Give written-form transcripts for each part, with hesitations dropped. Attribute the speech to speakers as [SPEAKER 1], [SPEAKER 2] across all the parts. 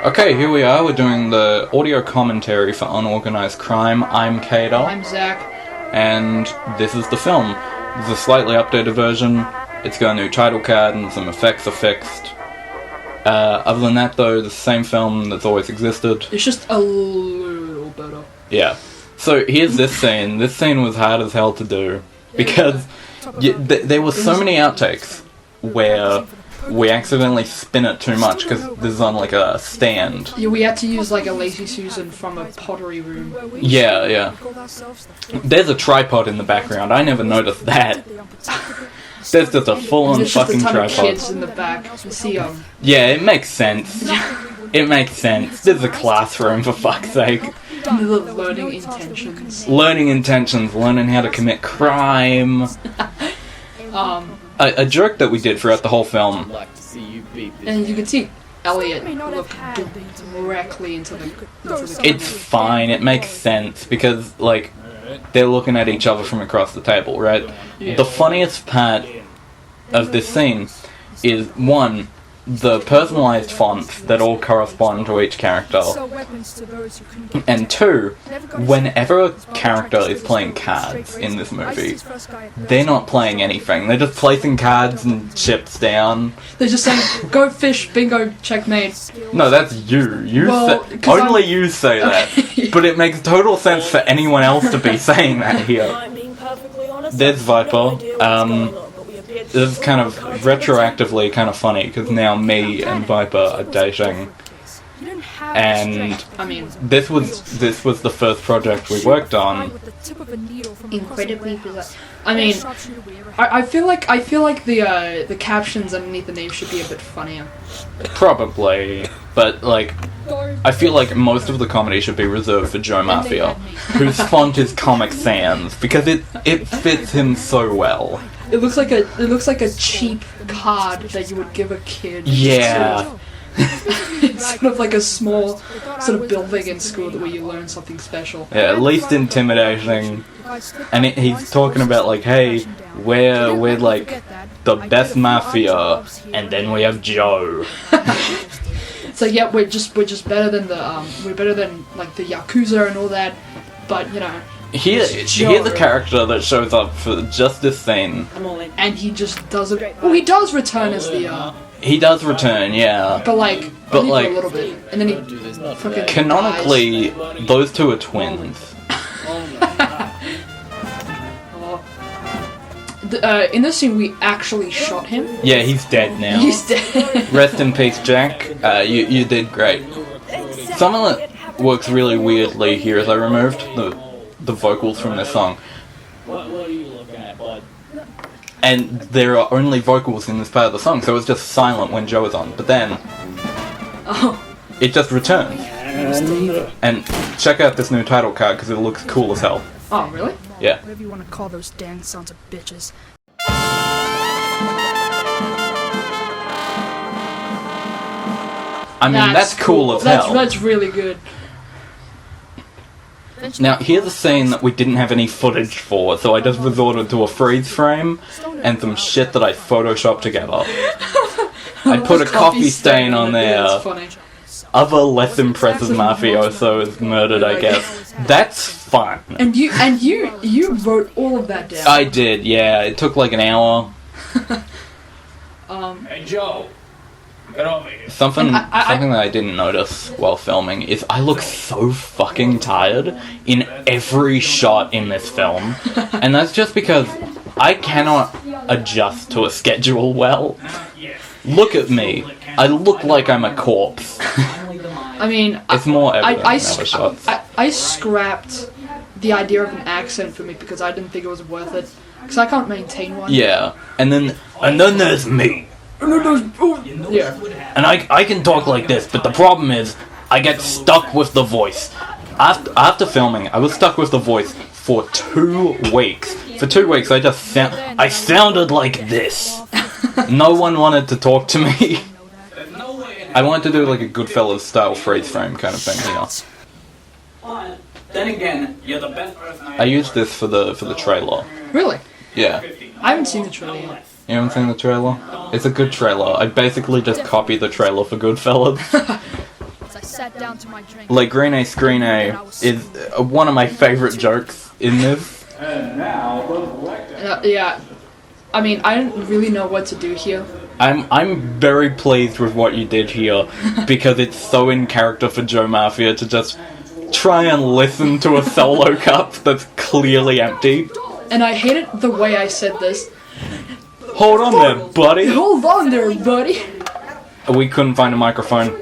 [SPEAKER 1] Okay, here we are. We're doing the audio commentary for Unorganized Crime. I'm Cadar.
[SPEAKER 2] I'm Zack.
[SPEAKER 1] And this is the film. This is a slightly updated version. It's got a new title card and some effects are fixed. Other than that, though, the same film that's always existed.
[SPEAKER 2] It's just a little better.
[SPEAKER 1] Yeah. So here's this scene. This scene was hard as hell to do because there were so many outtakes where we accidentally spin it too much because this is on like a stand.
[SPEAKER 2] Yeah, we had to use like a Lazy Susan from a pottery room.
[SPEAKER 1] Yeah. There's a tripod in the background. I never noticed that. There's just a full-on fucking tripod.
[SPEAKER 2] There's just a ton of kids in the back.
[SPEAKER 1] Yeah, it makes sense. It makes sense. This is a classroom, for fuck's sake.
[SPEAKER 2] Learning intentions.
[SPEAKER 1] Learning how to commit crime. A joke that we did throughout the whole film.
[SPEAKER 2] And you can see Elliot look directly into the camera.
[SPEAKER 1] It's fine, it makes sense, because, like, they're looking at each other from across the table, right?
[SPEAKER 2] Yeah.
[SPEAKER 1] The funniest part of this scene is, one, the personalized fonts that all correspond to each character, and two, whenever a character is playing cards in this movie, they're not playing anything. They're just placing cards and chips down.
[SPEAKER 2] They're just saying, go fish, bingo, checkmate.
[SPEAKER 1] No, that's you. Only you say that. But it makes total sense for anyone else to be saying that here. There's Viper. This is kind of retroactively kind of funny because now me and Viper are dating, and
[SPEAKER 2] I mean,
[SPEAKER 1] this was the first project we worked on.
[SPEAKER 2] Incredibly bizarre. I mean, I feel like the captions underneath the name should be a bit funnier.
[SPEAKER 1] Probably, but like, I feel like most of the comedy should be reserved for Joe Mafia, whose font is Comic Sans because it fits him so well.
[SPEAKER 2] It looks like a cheap card that you would give a kid.
[SPEAKER 1] Yeah.
[SPEAKER 2] It's sort of like a small sort of building in school where you learn something special.
[SPEAKER 1] Yeah, at least intimidating. And he's talking about like, hey, we're like the best mafia, and then we have Joe.
[SPEAKER 2] So yeah, we're just better than we're better than like the Yakuza and all that, but you know.
[SPEAKER 1] Here's a character that shows up for just this scene.
[SPEAKER 2] And he just doesn't. Well, he does return as the.
[SPEAKER 1] He does return, yeah.
[SPEAKER 2] But like for a little bit, and then he fucking.
[SPEAKER 1] Canonically, those two are twins.
[SPEAKER 2] In this scene, we actually shot him.
[SPEAKER 1] Yeah, he's dead now.
[SPEAKER 2] He's dead.
[SPEAKER 1] Rest in peace, Jack. You did great. Something that works really weirdly here is I removed the vocals from this song.
[SPEAKER 3] What are you looking at, bud?
[SPEAKER 1] And there are only vocals in this part of the song, so it's just silent when Joe is on. But then, it just returns. And check out this new title card because it looks cool as hell.
[SPEAKER 2] Oh, really?
[SPEAKER 1] Yeah.
[SPEAKER 4] Whatever you want to call those dang sons of bitches.
[SPEAKER 1] I mean, that's cool as hell.
[SPEAKER 2] That's really good.
[SPEAKER 1] Now, here's a scene that we didn't have any footage for, so I just resorted to a freeze frame and some shit that I photoshopped together. I put a coffee stain on there.
[SPEAKER 2] That's funny.
[SPEAKER 1] Other less impressive mafioso is murdered, I guess. That's fun.
[SPEAKER 2] And you wrote all of that down.
[SPEAKER 1] I did, yeah. It took like an hour.
[SPEAKER 3] Hey, Joe. Get over here.
[SPEAKER 1] Something that I didn't notice while filming is I look so fucking tired in every shot in this film. And that's just because I cannot adjust to a schedule well. Look at me. I look like I'm a corpse.
[SPEAKER 2] I mean,
[SPEAKER 1] it's more evident in other shots.
[SPEAKER 2] I scrapped the idea of an accent for me because I didn't think it was worth it. Because I can't maintain one.
[SPEAKER 1] Yeah. And then there's me.
[SPEAKER 2] Yeah.
[SPEAKER 1] And I can talk like this, but the problem is, I get stuck with the voice. After filming, I was stuck with the voice for 2 weeks. For 2 weeks, I sounded like this. No one wanted to talk to me. I wanted to do like a Goodfellas style freeze frame kind of thing, you know.
[SPEAKER 3] Then again, you're the best person
[SPEAKER 1] I used this for the trailer.
[SPEAKER 2] Really?
[SPEAKER 1] Yeah.
[SPEAKER 2] I haven't seen the trailer yet.
[SPEAKER 1] You haven't seen the trailer? It's a good trailer. I basically just copied the trailer for Goodfellas.
[SPEAKER 4] down to my drink.
[SPEAKER 1] like Green A Screen A is one of my favorite jokes in this.
[SPEAKER 2] Yeah. I mean, I don't really know what to do here.
[SPEAKER 1] I'm very pleased with what you did here because it's so in character for Joe Mafia to just try and listen to a solo cup that's clearly empty.
[SPEAKER 2] And I hated the way I said this.
[SPEAKER 1] Hold on there, buddy.
[SPEAKER 2] Hold on there, buddy.
[SPEAKER 1] We couldn't find a microphone.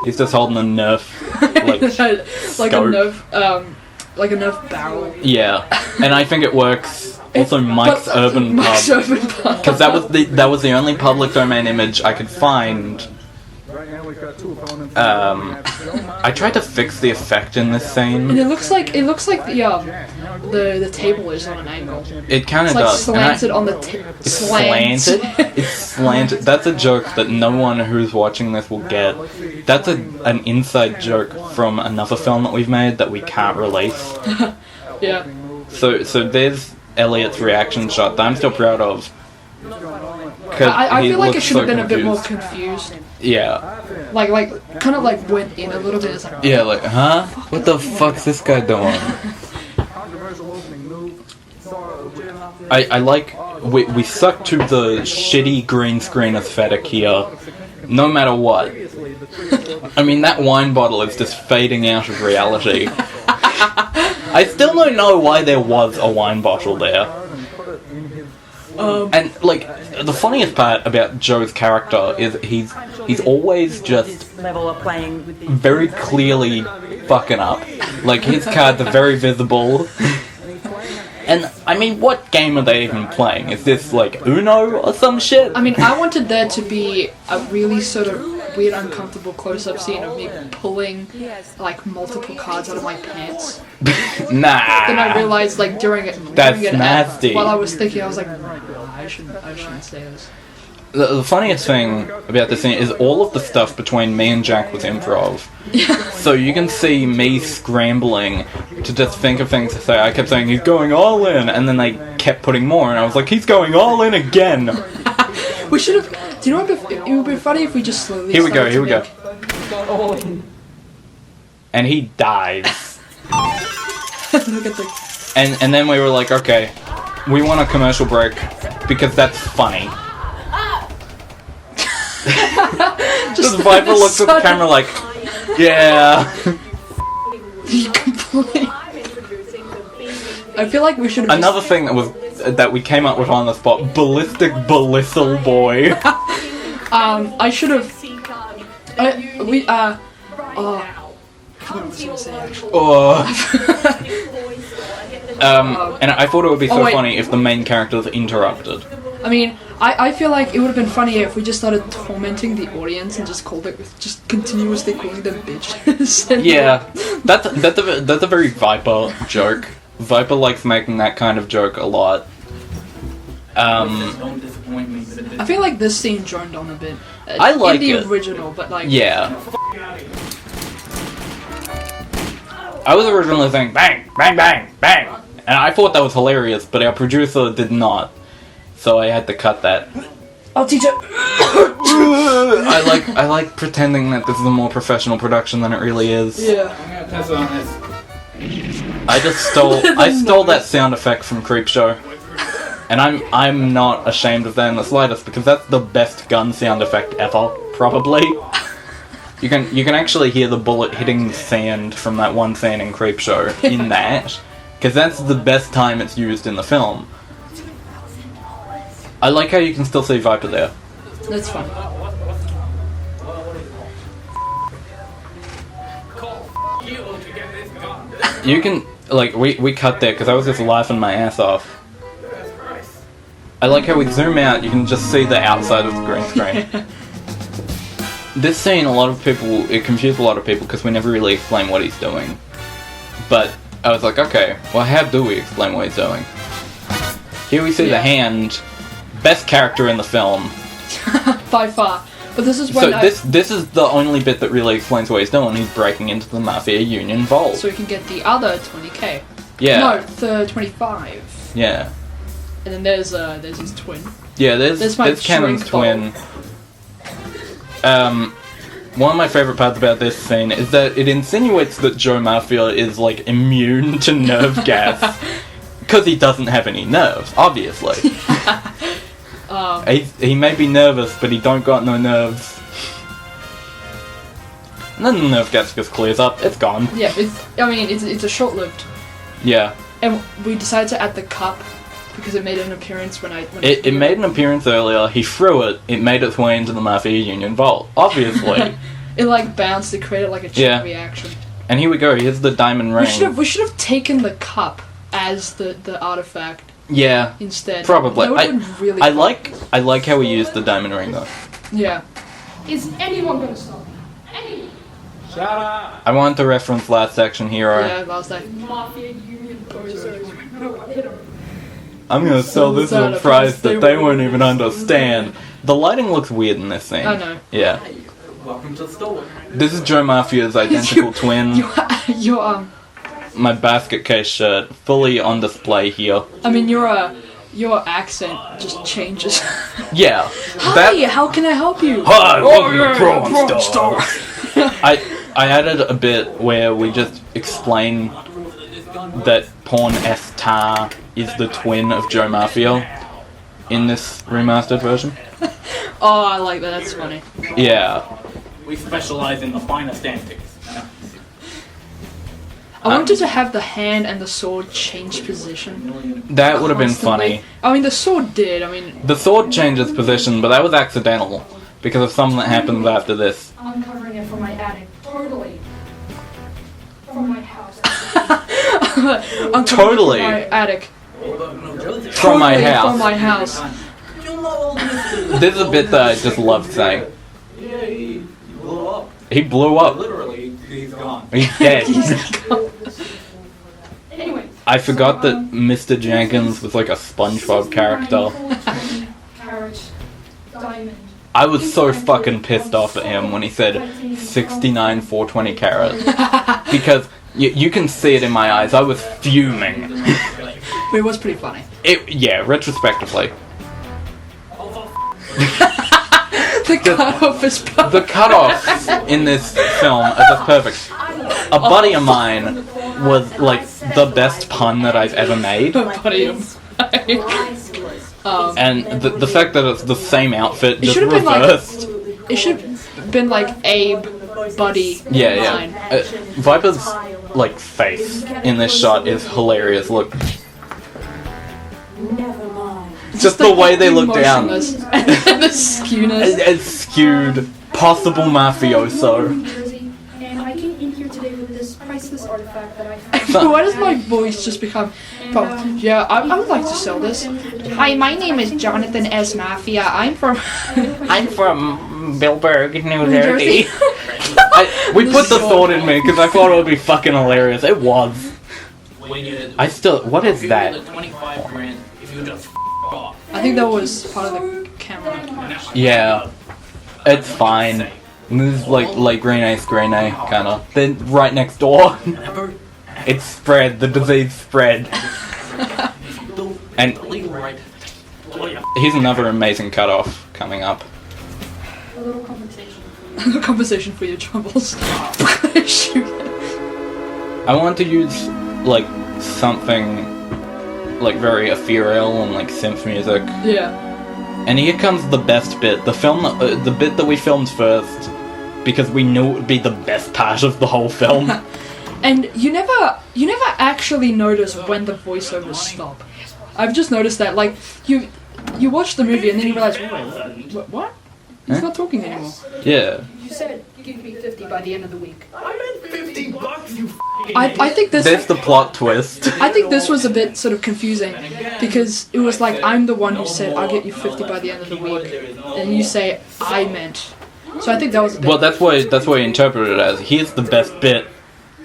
[SPEAKER 1] He's just holding a Nerf, like
[SPEAKER 2] like
[SPEAKER 1] scope.
[SPEAKER 2] Like a Nerf barrel.
[SPEAKER 1] Yeah, and I think it works. Also, Mike's Urban
[SPEAKER 2] Mike's
[SPEAKER 1] Pub,
[SPEAKER 2] Urban Pub.
[SPEAKER 1] because that was the only public domain image I could find. I tried to fix the effect in this
[SPEAKER 2] And
[SPEAKER 1] scene.
[SPEAKER 2] it looks like the table is on an angle.
[SPEAKER 1] It kind
[SPEAKER 2] It's
[SPEAKER 1] of
[SPEAKER 2] like
[SPEAKER 1] does.
[SPEAKER 2] slanted on the
[SPEAKER 1] It's slanted. It's slanted. That's a joke that no one who's watching this will get. That's an inside joke from another film that we've made that we can't release.
[SPEAKER 2] Yeah.
[SPEAKER 1] So there's Elliot's reaction shot that I'm still proud of.
[SPEAKER 2] I feel like it should have
[SPEAKER 1] so
[SPEAKER 2] been a bit more
[SPEAKER 1] confused.
[SPEAKER 2] confused.
[SPEAKER 1] Yeah.
[SPEAKER 2] Like kind of like went in a little bit. It's like,
[SPEAKER 1] Yeah, like, huh? What the fuck's this guy doing? I like, we stuck to the shitty green screen aesthetic here, no matter what. I mean, that wine bottle is just fading out of reality. I still don't know why there was a wine bottle there. And, like, the funniest part about Joe's character is he's always just
[SPEAKER 5] level of playing with the
[SPEAKER 1] very clearly fucking up. Like, his cards are very visible. And, I mean, what game are they even playing? Is this, like, Uno or some shit?
[SPEAKER 2] I mean, I wanted there to be a really sort of weird, uncomfortable close-up scene of me pulling, like, multiple cards out of my pants.
[SPEAKER 1] Nah.
[SPEAKER 2] Then I realized, like, during it,
[SPEAKER 1] That's nasty.
[SPEAKER 2] while I was thinking, I was like, I shouldn't say this.
[SPEAKER 1] The funniest thing about this scene is all of the stuff between me and Jack was improv. So you can see me scrambling to just think of things to say. I kept saying, he's going all in, and then they kept putting more, and I was like, he's going all in again!
[SPEAKER 2] We should have... Do you know what it would be funny if we just slowly
[SPEAKER 1] Here we go,
[SPEAKER 2] started
[SPEAKER 1] here we
[SPEAKER 2] to
[SPEAKER 1] go.
[SPEAKER 2] make-
[SPEAKER 1] And he dies.
[SPEAKER 2] Look at the...
[SPEAKER 1] And then we were like, okay, we want a commercial break, because that's funny. Just Viper looks at the camera like, yeah.
[SPEAKER 2] Completely. I feel like we should have...
[SPEAKER 1] Another thing that we came up with on the spot, ballistic balisal boy.
[SPEAKER 2] I should have... I forgot what I was gonna say, actually.
[SPEAKER 1] And I thought it would be so
[SPEAKER 2] wait.
[SPEAKER 1] funny if the main characters interrupted.
[SPEAKER 2] I mean, I feel like it would have been funnier if we just started tormenting the audience and just continuously calling them bitches.
[SPEAKER 1] Yeah, that's a very Viper joke. Viper likes making that kind of joke a lot.
[SPEAKER 3] Don't disappoint me.
[SPEAKER 2] I feel like this scene droned on a bit.
[SPEAKER 1] I like
[SPEAKER 2] in the
[SPEAKER 1] it.
[SPEAKER 2] original, but like...
[SPEAKER 1] Yeah. I was originally saying bang, bang, bang, bang, and I thought that was hilarious, but our producer did not, so I had to cut that.
[SPEAKER 2] I'll teach it.
[SPEAKER 1] I like pretending that this is a more professional production than it really is.
[SPEAKER 2] Yeah.
[SPEAKER 3] I'm gonna test on this.
[SPEAKER 1] I stole that sound effect from Creepshow, and I'm not ashamed of that in the slightest because that's the best gun sound effect ever, probably. You can actually hear the bullet hitting the sand from that one scene in Creepshow in that, because that's the best time it's used in the film. I like how you can still see Viper there.
[SPEAKER 2] That's fun.
[SPEAKER 1] You can, like, we cut there because I was just laughing my ass off. I like how we zoom out, you can just see the outside of the green screen. This scene, it confused a lot of people because we never really explain what he's doing. But I was like, okay, well, how do we explain what he's doing? Here we see the hand, best character in the film.
[SPEAKER 2] By far. But this is when
[SPEAKER 1] So this is the only bit that really explains what he's doing. He's breaking into the Mafia Union vault.
[SPEAKER 2] So we can get the other 20k.
[SPEAKER 1] Yeah.
[SPEAKER 2] No, the 25.
[SPEAKER 1] Yeah.
[SPEAKER 2] And then there's his twin.
[SPEAKER 1] Yeah, there's
[SPEAKER 2] my
[SPEAKER 1] Cannon's
[SPEAKER 2] shrink
[SPEAKER 1] twin. one of my favorite parts about this scene is that it insinuates that Joe Mafia is, like, immune to nerve gas. Because he doesn't have any nerves, obviously. He may be nervous, but he don't got no nerves. And then the nerve gas just clears up, it's gone.
[SPEAKER 2] Yeah, it's a short-lived.
[SPEAKER 1] Yeah.
[SPEAKER 2] And we decided to add the cup because it made an appearance when
[SPEAKER 1] It made an appearance earlier, he threw it, it made its way into the Mafia Union Vault, obviously.
[SPEAKER 2] It like bounced, it created like a chain reaction.
[SPEAKER 1] And here we go, here's the diamond ring.
[SPEAKER 2] We should have taken the cup as the artifact.
[SPEAKER 1] Yeah.
[SPEAKER 2] Instead.
[SPEAKER 1] Probably.
[SPEAKER 2] That would've been really
[SPEAKER 1] I
[SPEAKER 2] fun.
[SPEAKER 1] like how we used the diamond ring though.
[SPEAKER 2] Yeah.
[SPEAKER 4] Is anyone gonna stop me? Anyone?
[SPEAKER 3] Shut up!
[SPEAKER 1] I wanted to reference last section hero.
[SPEAKER 2] Yeah, last day.
[SPEAKER 4] Mafia Union posers. Hit 'em.
[SPEAKER 1] I'm gonna sell this at a price that they won't even understand. The lighting looks weird in this scene.
[SPEAKER 2] I know.
[SPEAKER 1] Yeah.
[SPEAKER 3] Welcome to the store.
[SPEAKER 1] This is Joe Mafia's identical twin.
[SPEAKER 2] Your
[SPEAKER 1] My basket case shirt, fully on display here.
[SPEAKER 2] I mean your accent just changes.
[SPEAKER 1] Yeah.
[SPEAKER 2] Hi, how can I help you?
[SPEAKER 1] Hi, welcome
[SPEAKER 2] yeah,
[SPEAKER 1] to Prawn
[SPEAKER 2] Store.
[SPEAKER 1] I added a bit where we just explain that Pawn Estar is the twin of Joe Mafia in this remastered version.
[SPEAKER 2] Oh, I like that. That's funny.
[SPEAKER 1] Yeah.
[SPEAKER 3] We specialize in the finest antiques.
[SPEAKER 2] I wanted to have the hand and the sword change position.
[SPEAKER 1] That would have been
[SPEAKER 2] constantly.
[SPEAKER 1] funny.
[SPEAKER 2] I mean, the sword did. I mean,
[SPEAKER 1] The sword changes position, but that was accidental because of something that happens after this.
[SPEAKER 4] I'm covering it from my attic. Totally. From my house.
[SPEAKER 2] I'm
[SPEAKER 1] Totally.
[SPEAKER 2] from my attic.
[SPEAKER 1] From my
[SPEAKER 2] Totally
[SPEAKER 1] house.
[SPEAKER 2] From my house.
[SPEAKER 1] This is a bit that I just love saying.
[SPEAKER 3] Yeah, he blew up.
[SPEAKER 1] He blew up.
[SPEAKER 3] Literally, he's gone.
[SPEAKER 1] He's dead.
[SPEAKER 4] Anyway.
[SPEAKER 1] I forgot that Mr. Jenkins was like a SpongeBob character.
[SPEAKER 4] Carrot. Diamond.
[SPEAKER 1] I was so fucking pissed off at him when he said 69 420 carats. Because you can see it in my eyes. I was fuming.
[SPEAKER 2] But it was pretty funny.
[SPEAKER 1] Yeah, retrospectively.
[SPEAKER 2] The cutoff is perfect.
[SPEAKER 1] The cutoffs in this film are just perfect. A buddy of mine was like the best pun that I've ever made.
[SPEAKER 2] Buddy of
[SPEAKER 1] And the fact that it's the same outfit just
[SPEAKER 2] should've been like-
[SPEAKER 1] reversed.
[SPEAKER 2] It should have been like Abe, Buddy.
[SPEAKER 1] Yeah.
[SPEAKER 2] line.
[SPEAKER 1] Viper's like face in this shot is hilarious. Look, just the way they look down.
[SPEAKER 2] Motionless. And the skewness.
[SPEAKER 1] It's skewed, possible mafioso.
[SPEAKER 4] Jersey, and I came in here today with this priceless artifact that I found.
[SPEAKER 2] Why does my voice just become... Yeah, I would like to sell this. Hi, my name is Jonathan S. Mafia. I'm from
[SPEAKER 1] Billberg, New
[SPEAKER 2] Jersey.
[SPEAKER 1] We put the thought in me because I thought it would be fucking hilarious. It was.
[SPEAKER 3] When you
[SPEAKER 1] What is that?
[SPEAKER 3] 25 grand if you just off.
[SPEAKER 2] I think that was part of the camera.
[SPEAKER 1] Yeah, it's fine. This is like Green kind of. Then right next door, it's spread. The disease spread. And here's another amazing cutoff coming up.
[SPEAKER 4] A little compensation.
[SPEAKER 2] Compensation for your troubles. Shoot.
[SPEAKER 1] I want to use like something like very ethereal and like synth music.
[SPEAKER 2] Yeah.
[SPEAKER 1] And here comes the best bit. The bit that we filmed first because we knew it would be the best part of the whole film.
[SPEAKER 2] And you never actually notice when the voiceovers stop. I've just noticed that, like, you watch the movie and then you realize, what? He's not talking anymore.
[SPEAKER 1] Yeah.
[SPEAKER 4] You said give me 50 by the end of the week.
[SPEAKER 3] I meant $50, you
[SPEAKER 2] I think this.
[SPEAKER 1] That's the plot twist.
[SPEAKER 2] I think this was a bit sort of confusing because it was like I'm the one who said I'll get you 50 by the end of the week, and you say I meant. So I think that was a bit.
[SPEAKER 1] Well, that's why you interpret it as. Here's the best bit.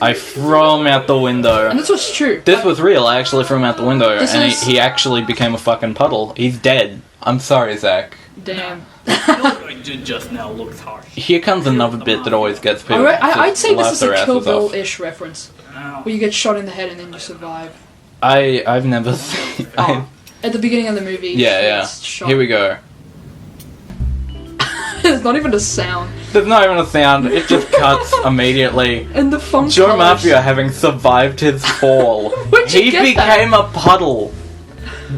[SPEAKER 1] I throw him out the window.
[SPEAKER 2] And this was true.
[SPEAKER 1] This was real. I actually threw him out the window,
[SPEAKER 2] This
[SPEAKER 1] and
[SPEAKER 2] is-
[SPEAKER 1] he actually became a fucking puddle. He's dead. I'm sorry, Zack.
[SPEAKER 2] Damn.
[SPEAKER 3] What I did just now looks harsh.
[SPEAKER 1] Here comes another bit that always gets people.
[SPEAKER 2] I'd say this is a
[SPEAKER 1] laugh their
[SPEAKER 2] Kill
[SPEAKER 1] asses off.
[SPEAKER 2] Bill-ish reference,
[SPEAKER 3] Now,
[SPEAKER 2] where you get shot in the head and then you survive.
[SPEAKER 1] I've never seen.
[SPEAKER 2] Oh, at the beginning of the movie.
[SPEAKER 1] Yeah.
[SPEAKER 2] it's shot.
[SPEAKER 1] Here we go.
[SPEAKER 2] There's not even a sound.
[SPEAKER 1] There's not even a sound. It just cuts immediately.
[SPEAKER 2] And the font
[SPEAKER 1] Joe
[SPEAKER 2] colours-
[SPEAKER 1] Mafia, having survived his fall,
[SPEAKER 2] Where'd you
[SPEAKER 1] he
[SPEAKER 2] get that?
[SPEAKER 1] became a puddle.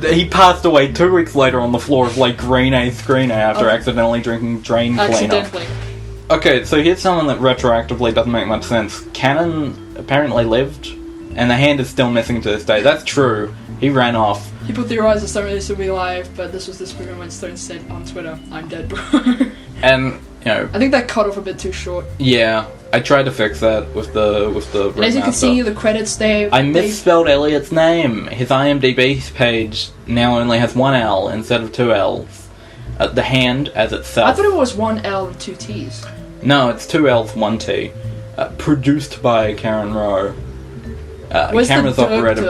[SPEAKER 1] He passed away 2 weeks later on the floor of like Green A Screen A after
[SPEAKER 2] Oh.
[SPEAKER 1] accidentally drinking drain cleaner.
[SPEAKER 2] Accidentally.
[SPEAKER 1] Okay, so here's someone that retroactively doesn't make much sense. Cannon apparently lived, and the hand is still missing to this day. That's true. He ran off.
[SPEAKER 2] People theorized that Stone used to be alive, but this was this moment when Stone said on Twitter, "I'm dead, bro."
[SPEAKER 1] And, you know,
[SPEAKER 2] I think that cut off a bit too short.
[SPEAKER 1] yeah, I tried to fix that with the
[SPEAKER 2] And as you can
[SPEAKER 1] Remaster.
[SPEAKER 2] see, the credits
[SPEAKER 1] I misspelled Elliot's name. His IMDb page now only has one L instead of two L's. The hand as itself.
[SPEAKER 2] I thought it was one L and two T's.
[SPEAKER 1] No, it's two L's, one T. Produced by Karen Rowe.
[SPEAKER 2] Where's
[SPEAKER 1] Cameras
[SPEAKER 2] the
[SPEAKER 1] operated.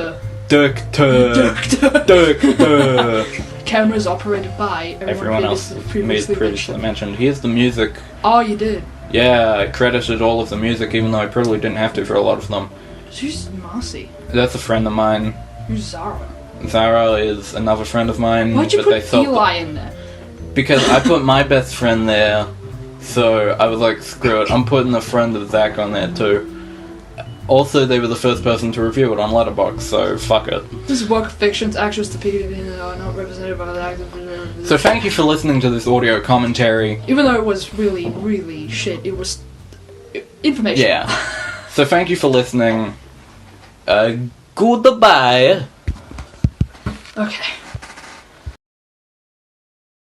[SPEAKER 2] director?
[SPEAKER 1] Director.
[SPEAKER 2] Cameras operated by
[SPEAKER 1] Everyone else previously mentioned. Here's the music.
[SPEAKER 2] Oh, you did.
[SPEAKER 1] Yeah, I credited all of the music, even though I probably didn't have to for a lot of them.
[SPEAKER 2] Who's Marcy?
[SPEAKER 1] That's a friend of mine.
[SPEAKER 2] Who's Zara?
[SPEAKER 1] Zara is another friend of mine.
[SPEAKER 2] Why'd you
[SPEAKER 1] but they
[SPEAKER 2] put
[SPEAKER 1] sold
[SPEAKER 2] Eli in there?
[SPEAKER 1] Because I put my best friend there, so I was like, screw it, I'm putting a friend of Zack on there too. Also, they were the first person to review it on Letterboxd, so fuck it.
[SPEAKER 2] This is work of fictions, actors depicted in are not represented by the actors.
[SPEAKER 1] So thank you for listening to this audio commentary.
[SPEAKER 2] Even though it was really, really shit, it was information.
[SPEAKER 1] Yeah. So thank you for listening. Goodbye.
[SPEAKER 2] Okay.